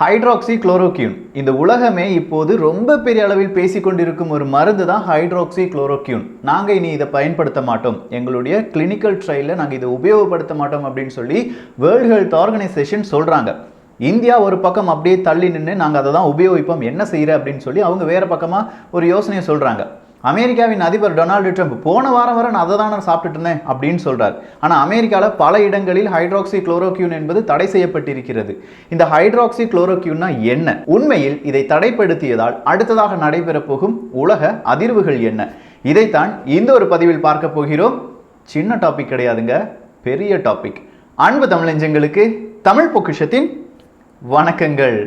Hydroxy chloroquine இந்த உலகமே இப்போது ரொம்ப பெரிய அளவில் பேசிக்கொண்டிருக்கும் ஒரு மருந்து தான் ஹைட்ராக்சி குளோரோக்யூன். நாங்கள் இனி இதை பயன்படுத்த மாட்டோம், எங்களுடைய கிளினிக்கல் ட்ரையலில் நாங்கள் இதை உபயோகப்படுத்த மாட்டோம் அப்படின்னு சொல்லி வேர்ல்டு ஹெல்த் ஆர்கனைசேஷன் சொல்கிறாங்க. இந்தியா ஒரு பக்கம் அப்படியே தள்ளி நின்று நாங்கள் அதை தான் உபயோகிப்போம், என்ன செய்கிற அப்படின்னு சொல்லி அவங்க வேறு பக்கமாக ஒரு யோசனையை சொல்கிறாங்க. அமெரிக்காவின் அதிபர் டொனால்டு ட்ரம்ப் போன வாரம் வரை நான் அதை தான் நான் சாப்பிட்டுட்டு இருந்தேன் அப்படின்னு சொல்கிறார். ஆனால் அமெரிக்காவில் பல இடங்களில் ஹைட்ராக்சி குளோரோக்யூன் என்பது தடை செய்யப்பட்டிருக்கிறது. இந்த ஹைட்ராக்சி குளோரோக்யூன்னா என்ன? உண்மையில் இதை தடைப்படுத்தியதால் அடுத்ததாக நடைபெற போகும் உலக அதிர்வுகள் என்ன? இதைத்தான் இந்த ஒரு பதிவில் பார்க்க போகிறோம். சின்ன டாபிக் கிடையாதுங்க, பெரிய டாபிக். அன்பு தமிழஞ்சங்களுக்கு தமிழ் பொக்கிஷத்தின் வணக்கங்கள்.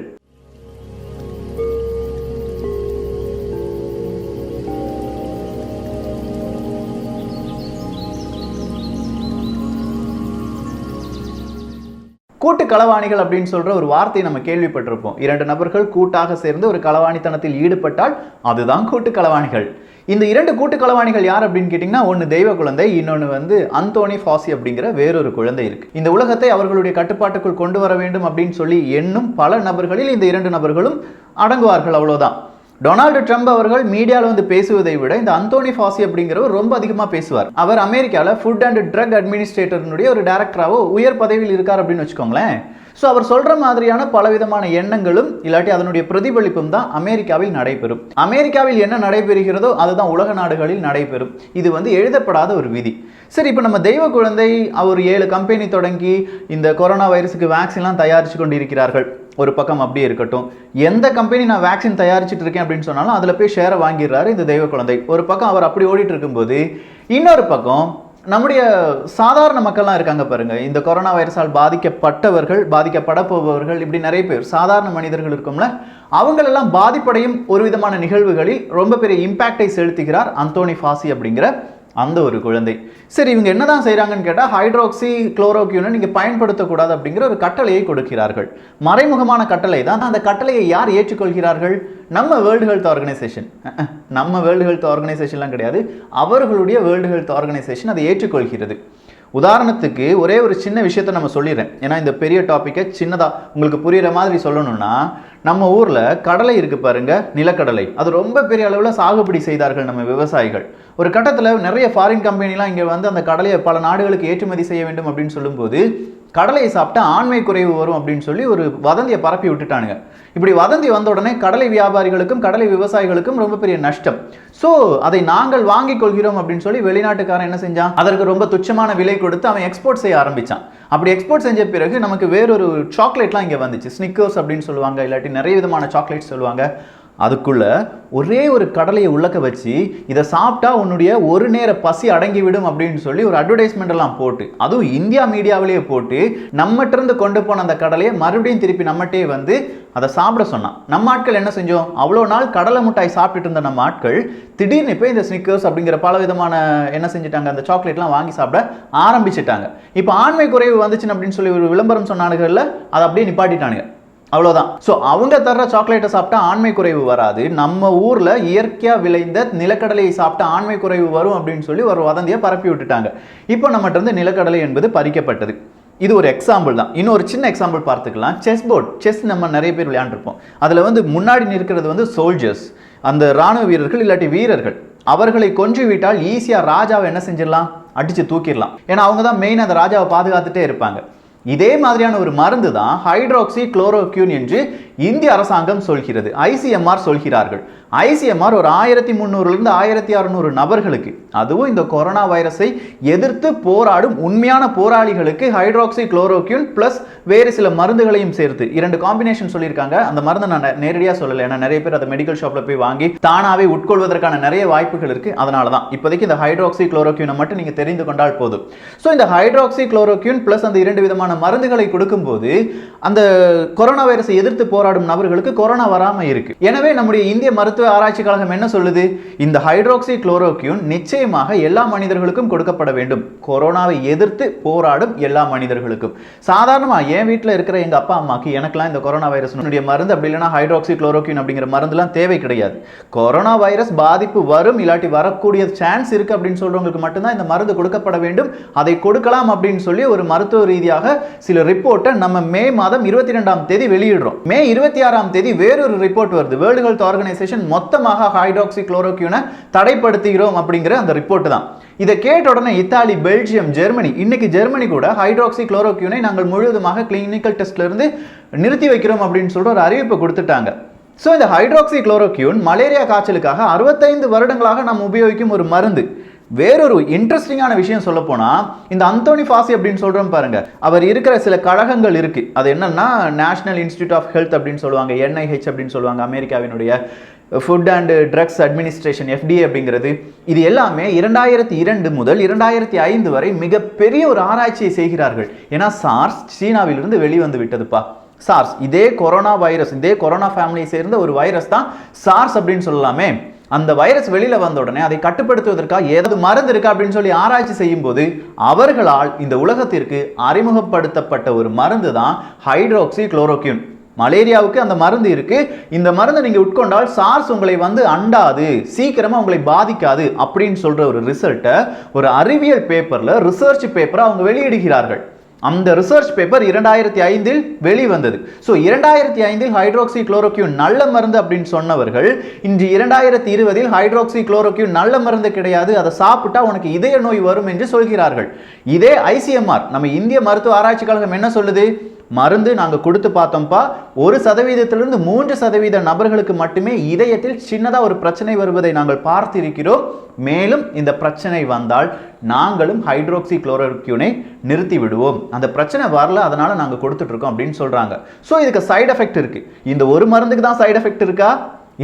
கூட்டு களவாணிகள் அப்படின்னு சொல்ற ஒரு வார்த்தையை நம்ம கேள்விப்பட்டிருப்போம். இரண்டு நபர்கள் கூட்டாக சேர்ந்து ஒரு களவாணித்தனத்தில் ஈடுபட்டால் அதுதான் கூட்டு களவாணிகள். இந்த இரண்டு கூட்டு களவாணிகள் யார் அப்படின்னு கேட்டீங்கன்னா, ஒன்று தெய்வ குழந்தை, இன்னொன்று அந்தோனி ஃபாசி அப்படிங்கிற வேறொரு குழந்தை இருக்கு. இந்த உலகத்தை அவர்களுடைய கட்டுப்பாட்டுக்குள் கொண்டு வர வேண்டும் அப்படின்னு சொல்லி எண்ணும் பல நபர்களில் இந்த இரண்டு நபர்களும் அடங்குவார்கள். அவ்வளவுதான். டொனால்டு ட்ரம்ப் அவர்கள் மீடியாவில் பேசுவதை விட இந்த அந்தோனி ஃபாசி அப்படிங்கிறவர் ரொம்ப அதிகமாக பேசுவார். அவர் அமெரிக்காவில் ஃபுட் அண்ட் ட்ரக் அட்மினிஸ்ட்ரேட்டருடைய ஒரு டைரக்டராகவோ உயர் பதவியில் இருக்கார் அப்படின்னு வச்சுக்கோங்களேன். ஸோ அவர் சொல்ற மாதிரியான பலவிதமான எண்ணங்களும் இல்லாட்டி அதனுடைய பிரதிபலிப்பும் தான் அமெரிக்காவில் நடைபெறும். அமெரிக்காவில் என்ன நடைபெறுகிறதோ அதுதான் உலக நாடுகளில் நடைபெறும். இது எழுதப்படாத ஒரு விதி. சரி, இப்போ நம்ம தெய்வ குழந்தை அவர் 7 கம்பெனி தொடங்கி இந்த கொரோனா வைரஸுக்கு வேக்சின்லாம் தயாரித்து கொண்டு இருக்கிறார்கள். ஒரு பக்கம் அப்படியே இருக்கட்டும், எந்த கம்பெனி நான் வேக்சின் தயாரிச்சுட்டு இருக்கேன் அப்படின்னு சொன்னாலும் அதில் போய் ஷேரை வாங்கிடுறாரு இந்த தெய்வ குழந்தை. ஒரு பக்கம் அவர் அப்படி ஓடிட்டு இருக்கும்போது, இன்னொரு பக்கம் நம்முடைய சாதாரண மக்கள்லாம் இருக்காங்க பாருங்க. இந்த கொரோனா வைரஸால் பாதிக்கப்பட்டவர்கள், பாதிக்கப்பட போபவர்கள், இப்படி நிறைய பேர் சாதாரண மனிதர்கள் இருக்கும்ல, அவங்களெல்லாம் பாதிப்படையும் ஒரு விதமான நிகழ்வுகளில் ரொம்ப பெரிய இம்பாக்டை செலுத்துகிறார் அந்தோனி ஃபாசி அப்படிங்கிற அந்த ஒரு குழந்தை. சரி, இவங்க என்னதான் செய்யறாங்கன்னு கேட்டால், ஹைட்ராக்சி குளோரோக்யூனை நீங்க பயன்படுத்தக்கூடாது அப்படிங்கிற ஒரு கட்டளையை கொடுக்கிறார்கள். மறைமுகமான கட்டளை தான். அந்த கட்டளையை யார் ஏற்றுக்கொள்கிறார்கள்? நம்ம வேர்ல்டு ஹெல்த் ஆர்கனைசேஷன். நம்ம வேர்ல்டு ஹெல்த் ஆர்கனைசேஷன்லாம் கிடையாது, அவர்களுடைய வேர்ல்டு ஹெல்த் ஆர்கனைசேஷன் அதை ஏற்றுக்கொள்கிறது. உதாரணத்துக்கு ஒரே ஒரு சின்ன விஷயத்த நம்ம சொல்லிடுறேன், ஏன்னா இந்த பெரிய டாப்பிக்கை சின்னதாக உங்களுக்கு புரிகிற மாதிரி சொல்லணும்னா, நம்ம ஊரில் கடலை இருக்கு பாருங்க, நிலக்கடலை. அது ரொம்ப பெரிய அளவில் சாகுபடி செய்தார்கள் நம்ம விவசாயிகள். ஒரு கட்டத்தில் நிறைய ஃபாரின் கம்பெனிலாம் இங்கே அந்த கடலையை பல நாடுகளுக்கு ஏற்றுமதி செய்ய வேண்டும் அப்படின்னு சொல்லும்போது, கடலையை சாப்பிட்டா ஆண்மை குறைவு வரும் அப்படின்னு சொல்லி ஒரு வதந்தியை பரப்பி விட்டுட்டானுங்க. இப்படி வதந்தி வந்த உடனே கடலை வியாபாரிகளுக்கும் கடலை விவசாயிகளுக்கும் ரொம்ப பெரிய நஷ்டம். ஸோ அதை நாங்கள் வாங்கிக் கொள்கிறோம் அப்படின்னு சொல்லி வெளிநாட்டுக்காரன் என்ன செஞ்சான், அதற்கு ரொம்ப துச்சமான விலை கொடுத்து அவன் எக்ஸ்போர்ட் செய்ய ஆரம்பிச்சான். அப்படி எக்ஸ்போர்ட் செஞ்ச பிறகு நமக்கு வேறொரு சாக்லேட்லாம் இங்கே வந்துச்சு, ஸ்னிக்கர்ஸ் அப்படின்னு சொல்லுவாங்க, இல்லாட்டி நிறைய விதமான சாக்லேட்ஸ் சொல்லுவாங்க. அதுக்குள்ள ஒரே ஒரு கடலையை உள்ளக்க வச்சு இதை சாப்பிட்டா உன்னுடைய ஒரு நேர பசி அடங்கிவிடும் அப்படின்னு சொல்லி ஒரு அட்வர்டைஸ்மெண்ட் எல்லாம் போட்டு, அதுவும் இந்தியா மீடியாவிலேயே போட்டு, நம்மகிட்ட இருந்து கொண்டு போன அந்த கடலையை மறுபடியும் திருப்பி நம்மகிட்டே அதை சாப்பிட சொன்னான். நம்ம ஆட்கள் என்ன செஞ்சோம், அவ்வளோ நாள் கடலை மிட்டாய் சாப்பிட்டுட்டு இருந்த நம்ம ஆட்கள் திடீர்னு இப்போ இந்த ஸ்னிக்கர்ஸ் அப்படிங்கிற பல விதமான என்ன செஞ்சுட்டாங்க, அந்த சாக்லேட்லாம் வாங்கி சாப்பிட ஆரம்பிச்சுட்டாங்க. இப்போ ஆண்மை குறைவு வந்துச்சுன்னு அப்படின்னு சொல்லி ஒரு விளம்பரம் சொன்னானுங்கல்ல, அதை அப்படியே நிப்பாட்டிட்டானுங்க. அவ்வளோதான். ஸோ அவங்க தர்ற சாக்லேட்டை சாப்பிட்டா ஆண்மை குறைவு வராது, நம்ம ஊரில் இயற்கையாக விளைந்த நிலக்கடலையை சாப்பிட்டா ஆண்மை குறைவு வரும் அப்படின்னு சொல்லி ஒரு வதந்தியை பரப்பி விட்டுட்டாங்க. இப்போ நம்மகிட்ட நிலக்கடலை என்பது பறிக்கப்பட்டது. இது ஒரு எக்ஸாம்பிள் தான். இன்னும் ஒரு சின்ன எக்ஸாம்பிள் பார்த்துக்கலாம். செஸ் போர்ட், செஸ் நம்ம நிறைய பேர் விளையாண்டுருப்போம். அதில் முன்னாடி நிற்கிறது சோல்ஜர்ஸ், அந்த இராணுவ வீரர்கள் இல்லாட்டி வீரர்கள். அவர்களை கொன்று விட்டால் ஈஸியாக ராஜாவை என்ன செஞ்சிடலாம், அடித்து தூக்கிடலாம். ஏன்னா அவங்க தான் மெயின் அந்த ராஜாவை பாதுகாத்துட்டே இருப்பாங்க. இதே மாதிரியான ஒரு மருந்து தான் ஹைட்ராக்சி குளோரோக்யூன் என்று இந்திய அரசாங்கம் சொல்கிறது, ஐசிஎம்ஆர் சொல்கிறார்கள். ஐசிஎம்ஆர் ஒரு 1300 1600 நபர்களுக்கு, அதுவும் இந்த கொரோனா வைரஸை எதிர்த்து போராடும் உண்மையான போராளிகளுக்கு ஹைட்ராக்சி குளோரோக்யூன் பிளஸ் வேறு சில மருந்துகளையும் சேர்த்து 2 காம்பினேஷன் சொல்லியிருக்காங்க. அந்த மருந்தை நான் நேரடியாக சொல்லலை, ஏன்னா நிறைய பேர் அதை மெடிக்கல் ஷாப்பில் போய் வாங்கி தானாகவே உட்கொள்வதற்கான நிறைய வாய்ப்புகள் இருக்கு. அதனால தான் இப்போதைக்கு இந்த ஹைட்ராக்சி குளோரோக்யூனை மட்டும் நீங்கள் தெரிந்து கொண்டால் போதும். ஸோ இந்த ஹைட்ராக்சி குளோரோக்யூன் பிளஸ் அந்த 2 விதமான மருந்துகளை கொடுக்கும்போது அந்த கொரோனா வைரஸை எதிர்த்து போராடும் நபர்களுக்கு கொரோனா வராம இருக்கு. எனவே நம்முடைய இந்திய மருத்துவ ஆராய்ச்சி கழகம் என்ன சொல்லுது, இந்த ஹைட்ராக்சி குளோரோக்யூன் நிச்சயமாக எல்லா மனிதர்களுக்கும் கொடுக்கப்பட வேண்டும், கொரோனாவை எதிர்த்து போராடும் எல்லா மனிதர்களுக்கும். சாதாரணமா என் வீட்டில் இருக்கிற எங்க அப்பா அம்மாக்கு எனக்கெல்லாம் இந்த கொரோனா வைரஸ் மருந்து அப்படி இல்லைன்னா ஹைட்ராக்சி குளோரோக்யூன் அப்படிங்கிற மருந்துலாம் தேவை கிடையாது. கொரோனா வைரஸ் பாதிப்பு வரும் இல்லாட்டி வரக்கூடிய சான்ஸ் இருக்கு அப்படின்னு சொல்றவங்களுக்கு மட்டும்தான் இந்த மருந்து கொடுக்கப்பட வேண்டும். அதை கொடுக்கலாம் அப்படின்னு சொல்லி ஒரு மருத்துவ ரீதியாக சில ரிப்போர்ட்டை நம்ம மே மாதம் 22ஆம் தேதி வெளியிடுறோம். மே 26ஆம் தேதி வேறொரு ரிப்போர்ட் வருது. வேர்ல்டு ஹெல்த் ஆர்கனைசேஷன் மொத்தமாக ஹைட்ராக்சி குளோரோக்யூனை தடைப்படுத்துகிறோம் அப்படிங்கிற அந்த ரிப்போர்ட் தான். இதை கேட்ட உடனே இத்தாலி, பெல்ஜியம், ஜெர்மனி, இன்னைக்கு ஜெர்மனி கூட ஹைட்ராக்சி குளோரோக்யூனை நாங்கள் முழுவதுமாக கிளினிக்கல் டெஸ்ட்ல இருந்து நிறுத்தி வைக்கிறோம் அப்படின்னு சொல்ற ஒரு அறிவிப்பை கொடுத்துட்டாங்க. ஸோ இந்த ஹைட்ராக்சி குளோரோக்யூன் மலேரியா காய்ச்சலுக்காக 65 வருடங்களாக நாம் உபயோகிக்கும் ஒரு மருந்து. வேறொரு இன்ட்ரெஸ்டிங்கான விஷயம் சொல்ல போனா, இந்த அந்தோனி ஃபாசி அப்படின்னு சொல்றோம் பாருங்க, அவர் இருக்கிற சில கழகங்கள் இருக்கு. அது என்னன்னா நேஷனல் இன்ஸ்டிடியூட் ஆஃப் ஹெல்த் அப்படின்னு சொல்லுவாங்க, NIH அப்படின்னு சொல்லுவாங்க, அமெரிக்காவினுடைய food and drugs administration, FDA அப்படிங்கிறது. இது எல்லாமே 2002 முதல் 2005 வரை மிகப்பெரிய ஒரு ஆராய்ச்சியை செய்கிறார்கள். ஏன்னா சார்ஸ் சீனாவிலிருந்து வெளிவந்து விட்டதுப்பா. சார்ஸ் இதே கொரோனா வைரஸ், இதே கொரோனா ஃபேமிலியை சேர்ந்த ஒரு வைரஸ் தான் சார்ஸ் அப்படின்னு சொல்லலாமே. அந்த வைரஸ் வெளியில வந்த உடனே அதை கட்டுப்படுத்துவதற்காக ஏதாவது மருந்து இருக்கா அப்படின்னு சொல்லி ஆராய்ச்சி செய்யும் போது அவர்களால் இந்த உலகத்திற்கு அறிமுகப்படுத்தப்பட்ட ஒரு மருந்து தான் ஹைட்ராக்சி குளோரோக்யூன். மலேரியாவுக்கு அந்த மருந்து இருக்கு. இந்த மருந்தை நீங்க உட்கொண்டால் சார்ஸ் உங்களை வந்து அண்டாது, சீக்கிரமா உங்களை பாதிக்காது அப்படின்னு சொல்ற ஒரு ரிசல்ட்டை ஒரு அறிவியல் பேப்பர்ல, ரிசர்ச் பேப்பரை அவங்க வெளியிடுகிறார்கள். அந்த ரிசர்ச் பேப்பர் 2005 வெளிவந்தது. ஸோ 2005 ஹைட்ராக்சி குளோரோக்யூன் நல்ல மருந்து அப்படின்னு சொன்னவர்கள் இன்று 2020 ஹைட்ராக்சி குளோரோக்யூன் நல்ல மருந்து கிடையாது, அதை சாப்பிட்டா உனக்கு இதய நோய் வரும் என்று சொல்கிறார்கள். இதே ICMR, நம்ம இந்திய மருத்துவ ஆராய்ச்சி கழகம் என்ன சொல்லுது? மருந்து நாங்கள் கொடுத்து பார்த்தோம்ப்பா, 1% 3% நபர்களுக்கு மட்டுமே இதயத்தில் சின்னதாக ஒரு பிரச்சனை வருவதை நாங்கள் பார்த்திருக்கிறோம். மேலும் இந்த பிரச்சனை வந்தால் நாங்களும் ஹைட்ராக்சி குளோரோக்யூனை நிறுத்தி விடுவோம். அந்த பிரச்சனை வரல, அதனால நாங்கள் கொடுத்துட்டு இருக்கோம் அப்படின்னு சொல்றாங்க. ஸோ இதுக்கு சைடு எஃபெக்ட் இருக்கு. இந்த ஒரு மருந்துக்கு தான் சைடு எஃபெக்ட் இருக்கா?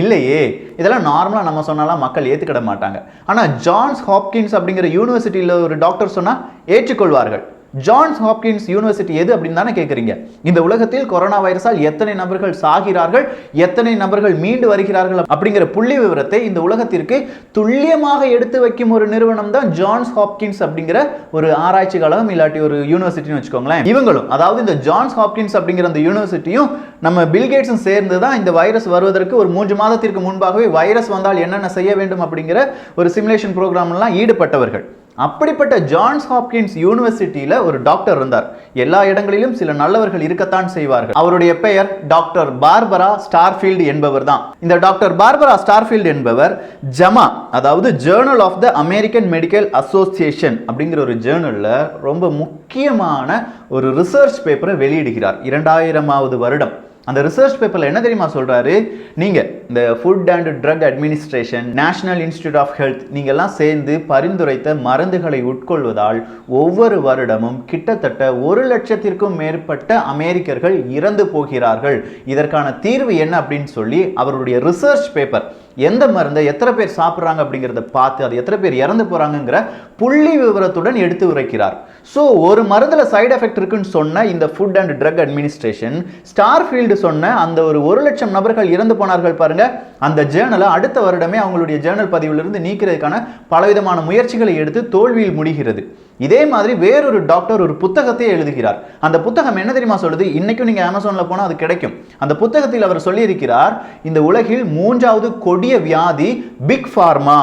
இல்லையே. இதெல்லாம் நார்மலாக நம்ம சொன்னாலாம் மக்கள் ஏற்றுக்கிட மாட்டாங்க. ஆனால் ஜான்ஸ் ஹாப்கின்ஸ் அப்படிங்கிற யூனிவர்சிட்டியில் ஒரு டாக்டர் சொன்னால் ஏற்றுக்கொள்வார்கள். ஜான்ஸ் ஹாப்கின்ஸ் யூனிவர்சிட்டி எது அப்படின்னு தானே கேட்குறீங்க. இந்த உலகத்தில் கொரோனா வைரஸால் எத்தனை நபர்கள் சாகிறார்கள், எத்தனை நபர்கள் மீண்டு வருகிறார்கள் அப்படிங்கிற புள்ளி விவரத்தை இந்த உலகத்திற்கு துல்லியமாக எடுத்து வைக்கும் ஒரு நிறுவனம் தான் ஜான்ஸ் ஹாப்கின்ஸ் அப்படிங்கிற ஒரு ஆராய்ச்சி கழகம், இல்லாட்டி ஒரு யூனிவர்சிட்டின்னு வச்சுக்கோங்களேன். இவங்களும், அதாவது இந்த ஜான்ஸ் ஹாப்கின்ஸ் அப்படிங்கிற அந்த யூனிவர்சிட்டியும் நம்ம பில்கேட்ஸும் சேர்ந்து தான் இந்த வைரஸ் வருவதற்கு ஒரு 3 மாதத்திற்கு முன்பாகவே வைரஸ் வந்தால் என்னென்ன செய்ய வேண்டும் அப்படிங்கிற ஒரு சிமுலேஷன் ப்ரோக்ராம்லாம் ஈடுபட்டவர்கள். அப்படிப்பட்ட ஜான்ஸ் ஹாப்கின்ஸ் யூனிவர்சிட்டியில ஒரு டாக்டர் இருந்தார். எல்லா இடங்களிலும் சில நல்லவர்கள் இருக்கத்தான் செய்வார்கள். அவருடைய பெயர் டாக்டர் பார்பரா ஸ்டார்ஃபீல்ட் என்பவர் தான். இந்த டாக்டர் பார்பரா ஸ்டார்ஃபீல்ட் என்பவர் ஜமா, அதாவது journal of the American medical association அப்படிங்கிற ஒரு ஜேர்னல்ல ரொம்ப முக்கியமான ஒரு ரிசர்ச் பேப்பரை வெளியிடுகிறார் 2000ஆவது வருடம். அந்த ரிசர்ச் பேப்பர்ல என்ன தெரியுமா சொல்றாரு? நீங்க இந்த food and drug administration, national institute of health, நீங்க எல்லாம் சேர்ந்து பரிந்துரைத்த மருந்துகளை உட்கொள்வதால் ஒவ்வொரு வருடமும் கிட்டத்தட்ட 1 லட்சத்திற்கும் மேற்பட்ட அமெரிக்கர்கள் இறந்து போகிறார்கள். இதற்கான தீர்வு என்ன அப்படின்னு சொல்லி அவருடைய ரிசர்ச் பேப்பர், எந்த மருந்தை எத்தனை பேர் சாப்பிட்றாங்க அப்படிங்கிறத பார்த்து அது எத்தனை பேர் இறந்து போறாங்கிற புள்ளி விவரத்துடன் எடுத்து உரைக்கிறார். ஸோ ஒரு மருந்துல சைடு எஃபெக்ட் இருக்குன்னு சொன்ன இந்த ஃபுட் அண்ட் ட்ரக் அட்மினிஸ்ட்ரேஷன், ஸ்டார்ஃபீல்டு சொன்ன அந்த ஒரு 1 லட்சம் நபர்கள் இறந்து போனார்கள் பாருங்க, அந்த ஜேர்னலை அடுத்த வருடமே அவங்களுடைய ஜேர்னல் பதிவிலிருந்து நீக்கிறதுக்கான பலவிதமான முயற்சிகளை எடுத்து தோல்வியில் முடிகிறது. இதே மாதிரி வேறொரு டாக்டர் ஒரு புத்தகத்தை எழுதுகிறார். அந்த புத்தகம் என்ன தெரியுமா சொல்லுது? இன்னைக்கும் நீங்க அமேசான்ல போனா அது கிடைக்கும். அந்த புத்தகத்தில் அவர் சொல்லியிருக்கிறார், இந்த உலகில் 3வது கொடிய வியாதி பிக் ஃபார்மா,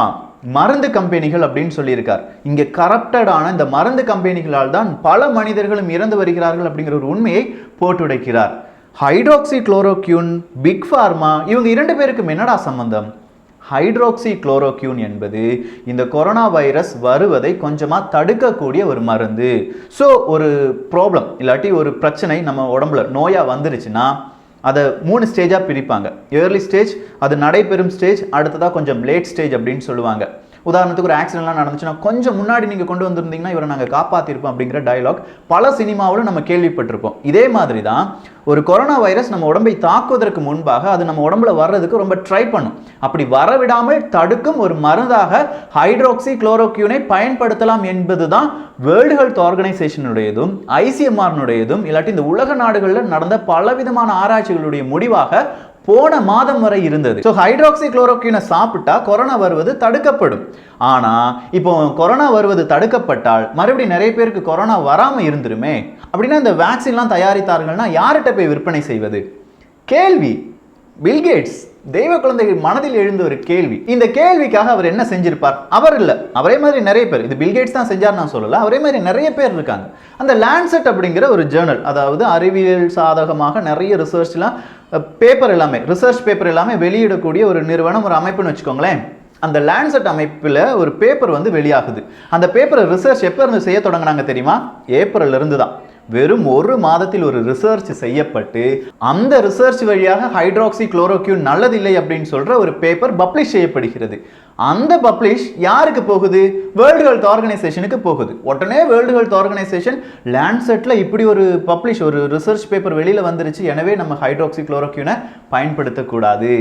மருந்து கம்பெனிகள் அப்படின்னு சொல்லியிருக்கார். இங்க கரப்டடான இந்த மருந்து கம்பெனிகளால் தான் பல மனிதர்களும் இறந்து வருகிறார்கள் அப்படிங்கிற ஒரு உண்மையை போட்டுடைக்கிறார். ஹைட்ராக்சி குளோரோக்யூன், பிக் ஃபார்மா, இவங்க 2 பேருக்கும் என்னடா சம்பந்தம்? ஹைட்ராக்சி குளோரோக்யூன் என்பது இந்த கொரோனா வைரஸ் வருவதை கொஞ்சமா தடுக்கக்கூடிய ஒரு மருந்து. ஸோ ஒரு ப்ராப்ளம் இல்லாட்டி ஒரு பிரச்சனை நம்ம உடம்புல நோயா வந்துருச்சுன்னா அதை 3 ஸ்டேஜாக பிரிப்பாங்க. ஏர்லி ஸ்டேஜ், அது நடைபெறும் ஸ்டேஜ், அடுத்ததாக கொஞ்சம் லேட் ஸ்டேஜ் அப்படின்னு சொல்லுவாங்க. உதாரணத்துக்கு ஒரு ஆக்சிடென்ட்லாம் நடந்துச்சுன்னா கொஞ்சம் முன்னாடி நீங்கள் கொண்டு வந்திருந்தீங்கன்னா இவரை நாங்கள் காப்பாற்றிருப்போம் அப்படிங்கிற டயலாக் பல சினிமாவில் நம்ம கேள்விப்பட்டிருப்போம். இதே மாதிரி தான் ஒரு கொரோனா வைரஸ் நம்ம உடம்பை தாக்குவதற்கு முன்பாக அது நம்ம உடம்புல வர்றதுக்கு ரொம்ப ட்ரை பண்ணும். அப்படி வரவிடாமல் தடுக்கும் ஒரு மருந்தாக ஹைட்ராக்சி குளோரோக்யூனை பயன்படுத்தலாம் என்பது தான் வேர்ல்டு ஹெல்த் ஆர்கனைசேஷனுடையதும் ICMR-னுடையதும் இல்லாட்டி இந்த உலக நாடுகளில் நடந்த பலவிதமான ஆராய்ச்சிகளுடைய முடிவாக போன மாதம் வரை இருந்தது. ஸோ ஹைட்ராக்சி குளோரோக்யூனை சாப்பிட்டா கொரோனா வருவது தடுக்கப்படும். ஆனா இப்போ கொரோனா வருவது தடுக்கப்பட்டால் மறுபடியும் நிறைய பேருக்கு கொரோனா வராம இருந்துருமே. அப்படின்னா இந்த வேக்சின்லாம் தயாரித்தார்கள்னா யார்கிட்ட போய் விற்பனை செய்வது? கேள்வி. பில்கேட்ஸ் தெய்வ குழந்தை மனதில் எழுந்த ஒரு கேள்வி. இந்த கேள்விக்காக அவர் என்ன செஞ்சிருப்பார்? அவர் இல்ல, அவரே மாதிரி நிறைய பேர். இது பில்கேட்ஸ் தான் செஞ்சார் நான் சொல்லல, அவரே மாதிரி நிறைய பேர் இருக்காங்க. அந்த லான்செட் அப்படிங்கிற ஒரு ஜேர்னல், அதாவது அறிவியல் சாதகமாக நிறைய ரிசர்ச்லாம் பேப்பர் எல்லாமே, ரிசர்ச் பேப்பர் எல்லாமே வெளியிடக்கூடிய ஒரு நிறுவனம், ஒரு அமைப்புன்னு வச்சுக்கோங்களேன். அந்த லான்செட் அமைப்பில் ஒரு பேப்பர் வந்து வெளியாகுது. அந்த பேப்பரை ரிசர்ச் எப்போ இருந்து செய்ய தொடங்கினாங்க தெரியுமா? ஏப்ரல்ல இருந்து தான். வெறும் ஒரு மாதத்தில் ஒரு ரிசர்ச் செய்யப்பட்டு அந்த ரிசர்ச் வழியாக ஹைட்ராக்சி குளோரோக்யூன் நல்லதில்லை அப்படின்னு சொல்ற ஒரு பேப்பர் பப்ளிஷ் செய்யப்படுகிறது. அந்த பப்ளிஷ் யாருக்கு போகுது? வேர்ல்டு ஹெல்த் ஆர்கனைசேஷனுக்கு போகுது. உடனே வேர்ல்டு ஹெல்த் ஆர்கனைசேஷன் லான்செட்ல இப்படி ஒரு பப்ளிஷ், ஒரு ரிசர்ச் பேப்பர் வெளியில வந்துருச்சு, எனவே நம்ம ஹைட்ராக்சி குளோரோக்யூனை பயன்படுத்தக்கூடாது.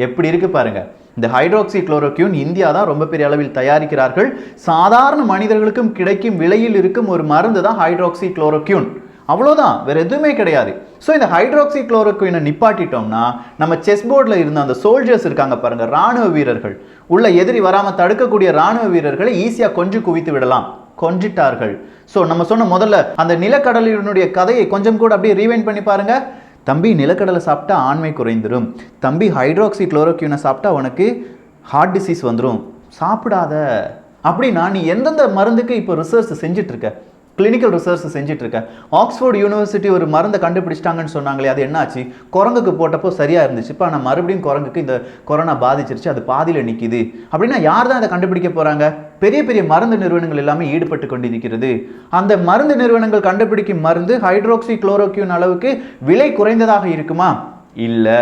எப்படி இருக்கு பாருங்க. இந்த ஹைட்ராக்சி குளோரோக்யூன் இந்தியா தான் ரொம்ப பெரிய அளவில் தயாரிக்கிறார்கள். சாதாரண மனிதர்களுக்கும் கிடைக்கும் விலையில் இருக்கும் ஒரு மருந்து தான் ஹைட்ராக்சி குளோரோக்யூன். அவ்வளோதான், வேற எதுவுமே கிடையாது. ஸோ இந்த ஹைட்ராக்சி குளோரோக்யூனை நிப்பாட்டிட்டோம்னா நம்ம செஸ் போர்டில் இருந்த அந்த சோல்ஜர்ஸ் இருக்காங்க பாருங்க, ராணுவ வீரர்கள், உள்ள எதிரி வராமல் தடுக்கக்கூடிய ராணுவ வீரர்களை ஈஸியாக கொஞ்சம் குவித்து விடலாம். கொஞ்சிட்டார்கள். ஸோ நம்ம சொன்ன முதல்ல அந்த நிலக்கடலினுடைய கதையை கொஞ்சம் கூட அப்படியே ரீவைண்ட் பண்ணி பாருங்க. தம்பி நிலக்கடலை சாப்பிட்டா ஆண்மை குறைந்துடும், தம்பி ஹைட்ராக்சி குளோரோக்யூனை சாப்பிட்டா உனக்கு ஹார்ட் டிசீஸ் வந்துடும், சாப்பிடாத. அப்படின்னா நீ எந்தெந்த மருந்துக்கு இப்போ ரிசர்ச் செஞ்சுட்டு இருக்க? கிளினிக்கல் ரிசர்ச் செஞ்சுட்டு இருக்க. ஆக்ஸ்போர்ட் யூனிவர்சிட்டி ஒரு மருந்தை கண்டுபிடிச்சிட்டாங்கன்னு சொன்னாங்களே, அது என்னாச்சு? குரங்குக்கு போட்டப்போ சரியா இருந்துச்சு, இப்போ நான் மறுபடியும் குரங்குக்கு இந்த கொரோனா பாதிச்சிருச்சு, அது பாதியில் நிற்கிது. அப்படின்னா யார் தான் அதை கண்டுபிடிக்க போறாங்க? பெரிய பெரிய மருந்து நிறுவனங்கள் எல்லாமே ஈடுபட்டு கொண்டிருக்கிறது. அந்த மருந்து நிறுவனங்கள் கண்டுபிடிக்கும் மருந்து ஹைட்ராக்சி குளோரோக்யூன் அளவுக்கு விலை குறைந்ததாக இருக்குமா? இல்லை,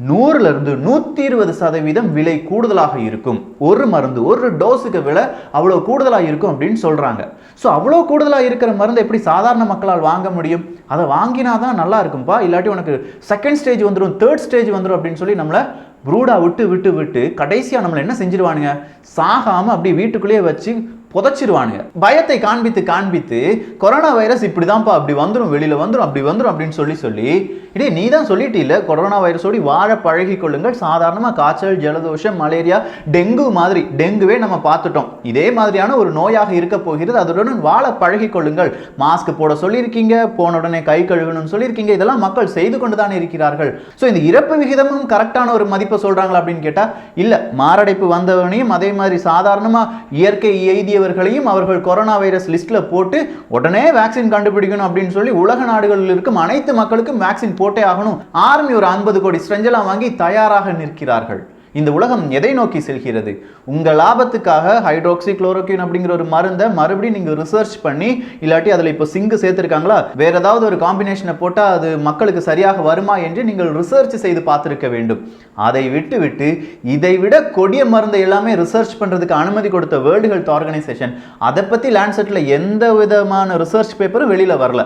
100ல இருந்து 120% விலை கூடுதலாக இருக்கும். ஒரு மருந்து, ஒரு டோஸுக்கு விலை அவ்வளோ கூடுதலாக இருக்கும் அப்படின்னு சொல்றாங்க. ஸோ அவ்வளோ கூடுதலாக இருக்கிற மருந்து எப்படி சாதாரண மக்களால் வாங்க முடியும்? அதை வாங்கினாதான் நல்லா இருக்கும்பா, இல்லாட்டி உனக்கு செகண்ட் ஸ்டேஜ் வந்துடும், தேர்ட் ஸ்டேஜ் வந்துடும் அப்படின்னு சொல்லி நம்மளை ப்ரூடா விட்டு விட்டு விட்டு கடைசியாக நம்மளை என்ன செஞ்சிருவானுங்க? சாகாமல் அப்படி வீட்டுக்குள்ளேயே வச்சு புதைச்சிருவானுங்க. பயத்தை காண்பித்து காண்பித்து கொரோனா வைரஸ் இப்படிதான்ப்பா, அப்படி வந்துடும், வெளியில வந்துடும், அப்படி வந்துடும் அப்படின்னு சொல்லி இதே நீ தான் சொல்லிட்டு இல்லை, கொரோனா வைரஸோடு வாழ பழகி கொள்ளுங்கள். சாதாரணமாக காய்ச்சல், ஜலதோஷம், மலேரியா, டெங்கு மாதிரி, டெங்குவே நம்ம பார்த்துட்டோம். இதே மாதிரியான ஒரு நோயாக இருக்க போகிறது, அதனுடன் வாழ பழகி கொள்ளுங்கள். மாஸ்க் போட சொல்லியிருக்கீங்க, போன உடனே கை கழுவணும்னு சொல்லியிருக்கீங்க, இதெல்லாம் மக்கள் செய்து கொண்டு தான் இருக்கிறார்கள். ஸோ இந்த இறப்பு விகிதமும் கரெக்டான ஒரு மதிப்பை சொல்றாங்களா அப்படின்னு கேட்டால் இல்லை. மாரடைப்பு வந்தவனையும் அதே மாதிரி சாதாரணமாக இயற்கை எய்தியவர்களையும் அவர்கள் கொரோனா வைரஸ் லிஸ்ட்ல போட்டு உடனே வேக்சின் கண்டுபிடிக்கணும் அப்படின்னு சொல்லி உலக நாடுகளில் இருக்கும் அனைத்து மக்களுக்கும் வேக்சின் போட்டே ஆகணும். ஆர்மி ஒரு 50 கோடி ஸ்ட்ரெஞ்செல்லாம் வாங்கி தயாராக நிற்கிறார்கள். இந்த உலகம் எதை நோக்கி செல்கிறது? உங்க லாபத்துக்காக ஹைட்ராக்சி குளோரோக்யூன் அப்படிங்கிற ஒரு மருந்தை மறுபடியும் நீங்க ரிசர்ச் பண்ணி, இல்லாட்டி அதுல இப்போ சிங்கு சேர்த்திருக்காங்களா, வேற ஏதாவது ஒரு காம்பினேஷனை போட்டா அது மக்களுக்கு சரியாக வருமா என்று நீங்கள் ரிசர்ச் செய்து பார்த்திருக்க வேண்டும். அதை விட்டு விட்டு இதை விட கொடிய மருந்தை எல்லாமே ரிசர்ச் பண்றதுக்கு அனுமதி கொடுத்த வேர்ல்டு ஹெல்த் ஆர்கனைசேஷன் அதை பத்தி லான்செட்ல எந்த விதமான ரிசர்ச் பேப்பரும் வெளியில வரல.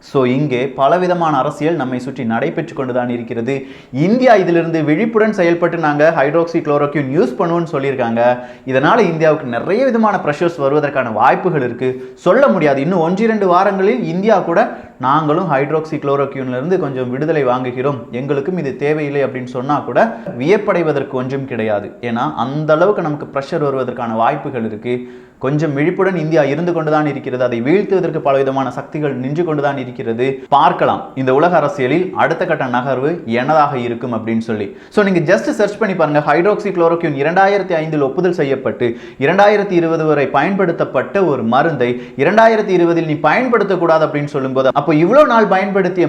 ஸோ இங்கே பலவிதமான அரசியல் நம்மை சுற்றி நடைபெற்று கொண்டுதான் இருக்கிறது. இந்தியா இதிலிருந்து விழிப்புடன் செயல்பட்டு நாங்கள் ஹைட்ராக்சி குளோரோக்யூன் யூஸ் பண்ணுவோம்னு சொல்லியிருக்காங்க. இதனால் இந்தியாவுக்கு நிறைய விதமான ப்ரெஷர்ஸ் வருவதற்கான வாய்ப்புகள் இருக்குது. சொல்ல முடியாது, இன்னும் 1-2 வாரங்களில் இந்தியா கூட நாங்களும் ஹைட்ராக்சி குளோரோக்யூன்லேருந்து கொஞ்சம் விடுதலை வாங்குகிறோம், எங்களுக்கும் இது தேவையில்லை அப்படின்னு சொன்னால் கூட வியப்படைவதற்கு ஒன்றும் கிடையாது. ஏன்னா அந்த அளவுக்கு நமக்கு ப்ரெஷர் வருவதற்கான வாய்ப்புகள் இருக்குது. கொஞ்சம் விழிப்புடன் இந்தியா இருந்து கொண்டுதான் இருக்கிறது. அதை வீழ்த்துவதற்கு பலவிதமான சக்திகள் நின்று கொண்டுதான் இருக்கிறது. பார்க்கலாம் இந்த உலக அரசியலில் அடுத்த கட்ட நகர்வு என்னதாக இருக்கும் அப்படின்னு சொல்லி. ஸோ நீங்க ஜஸ்ட் சர்ச் பண்ணி பாருங்க, ஹைட்ராக்சி குளோரோக்யூன் 2005 ஒப்புதல் செய்யப்பட்டு 2020 வரை பயன்படுத்தப்பட்ட ஒரு மருந்தை 2020 நீ பயன்படுத்தக்கூடாது அப்படின்னு சொல்லும்போது, அப்போ இவ்வளவு நாள் பயன்படுத்திய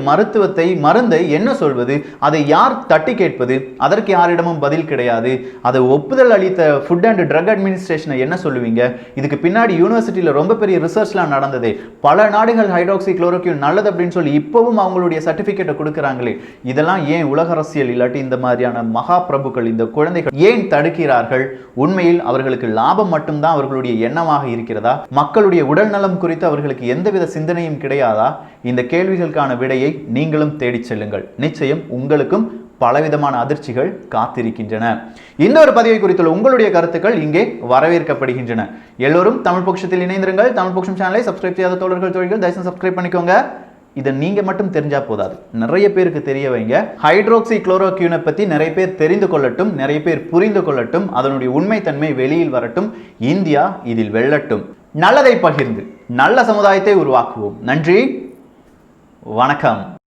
மருந்தை என்ன சொல்வது? அதை யார் தட்டி கேட்பது? அதற்கு யாரிடமும் பதில் கிடையாது. அதை ஒப்புதல் அளித்த ஃபுட் அண்ட் ட்ரக் அட்மினிஸ்ட்ரேஷனை என்ன சொல்லுவீங்க? இதுக்கு பின்னாடி யூனிவர்சிட்டியில் ரொம்ப பெரிய ரிசர்ச்லாம் நடந்தது. பல நாடுகள் ஹைட்ராக்சி குளோரோக்யூன் நல்லது அப்படின்னு சொல்லி இப்பவும் அவங்களுடைய சர்டிபிகேட்டை கொடுக்குறாங்களே, இதெல்லாம் ஏன் உலக அரசியல் இல்லாட்டி இந்த மாதிரியான மகா பிரபுக்கள், இந்த குழந்தைகள் ஏன் தடுக்கிறார்கள்? உண்மையில் அவர்களுக்கு லாபம் மட்டும்தான் அவர்களுடைய எண்ணமாக இருக்கிறதா? மக்களுடைய உடல் நலம் குறித்து அவர்களுக்கு எந்தவித சிந்தனையும் கிடையாதா? இந்த கேள்விகளுக்கான விடையை நீங்களும் தேடிச் செல்லுங்கள். நிச்சயம் உங்களுக்கும் பலவிதமான அதிர்ச்சிகள் காத்திருக்கின்றன. இந்த ஒரு பதிவை குறித்துள்ள உங்களுடைய கருத்துக்கள் இங்கே வரவேற்கப்படுகின்றன. எல்லோரும் தமிழ் பொக்கிஷத்தில் இணைந்திருங்கள். தமிழ் பொக்கிஷம் சேனலை சப்ஸ்கிரைப் செய்யாத தோழர்கள் தயவுசெய்து சப்ஸ்கிரைப் பண்ணிக்கோங்க. இதை நீங்க மட்டும் தெரிஞ்சா போதாது, நிறைய பேருக்கு தெரிய வைங்க. ஹைட்ராக்சி குளோரோக்யூனை பத்தி நிறைய பேர் தெரிந்து கொள்ளட்டும், நிறைய பேர் புரிந்து கொள்ளட்டும், அதனுடைய உண்மைத்தன்மை வெளியில் வரட்டும், இந்தியா இதில் வெல்லட்டும். நல்லதை பகிர்ந்து நல்ல சமுதாயத்தை உருவாக்குவோம். நன்றி, வணக்கம்.